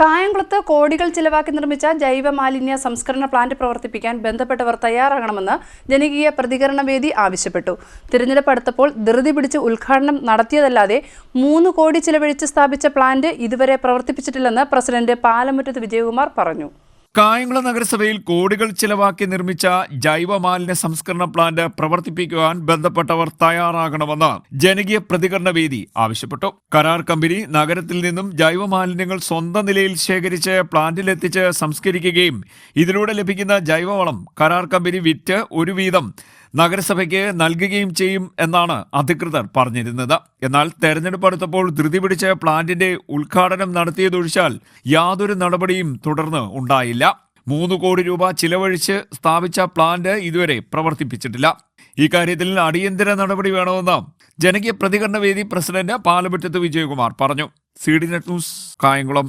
കായംകുളത്ത് കോടികൾ ചിലവാക്കി നിർമ്മിച്ച ജൈവമാലിന്യ സംസ്കരണ പ്ലാന്റ് പ്രവർത്തിപ്പിക്കാൻ ബന്ധപ്പെട്ടവർ തയ്യാറാകണമെന്ന് ജനകീയ പ്രതികരണ വേദി ആവശ്യപ്പെട്ടു. തിരഞ്ഞെടുപ്പ് അടുത്തപ്പോൾ ധൃതി പിടിച്ച് ഉദ്ഘാടനം നടത്തിയതല്ലാതെ 3 കോടി ചിലവഴിച്ച് സ്ഥാപിച്ച പ്ലാന്റ് ഇതുവരെ പ്രവർത്തിപ്പിച്ചിട്ടില്ലെന്ന് പ്രസിഡന്റ് പാലമുറ്റത്ത് വിജയകുമാർ പറഞ്ഞു. കായംകുളം നഗരസഭയിൽ കോടികൾ ചിലവാക്കി നിർമ്മിച്ച ജൈവമാലിന്യ സംസ്കരണ പ്ലാന്റ് പ്രവർത്തിപ്പിക്കുവാൻ ബന്ധപ്പെട്ടവർ തയ്യാറാകണമെന്ന് ജനകീയ പ്രതികരണ വേദി ആവശ്യപ്പെട്ടു. കരാർ കമ്പനി നഗരത്തിൽ നിന്നും ജൈവമാലിന്യങ്ങൾ സ്വന്തം നിലയിൽ ശേഖരിച്ച് പ്ലാന്റിലെത്തിച്ച് സംസ്കരിക്കുകയും ഇതിലൂടെ ലഭിക്കുന്ന ജൈവവളം കരാർ കമ്പനി വിറ്റ് ഒരു വീതം നഗരസഭയ്ക്ക് നൽകുകയും ചെയ്യും എന്നാണ് അധികൃതർ പറഞ്ഞിരുന്നത്. എന്നാൽ തെരഞ്ഞെടുപ്പ് അടുത്തപ്പോൾ ധൃതി പിടിച്ച് പ്ലാന്റിന്റെ ഉദ്ഘാടനം നടത്തിയതൊഴിച്ചാൽ യാതൊരു നടപടിയും തുടർന്ന് ഉണ്ടായില്ല. 3 കോടി രൂപ ചിലവഴിച്ച് സ്ഥാപിച്ച പ്ലാന്റ് ഇതുവരെ പ്രവർത്തിപ്പിച്ചിട്ടില്ല. ഇക്കാര്യത്തിൽ അടിയന്തര നടപടി വേണമെന്ന് ജനകീയ പ്രതികരണ വേദി പ്രസിഡന്റ് പാലമുറ്റത്ത് വിജയകുമാർ പറഞ്ഞു. CDNet news, Kayamkulam.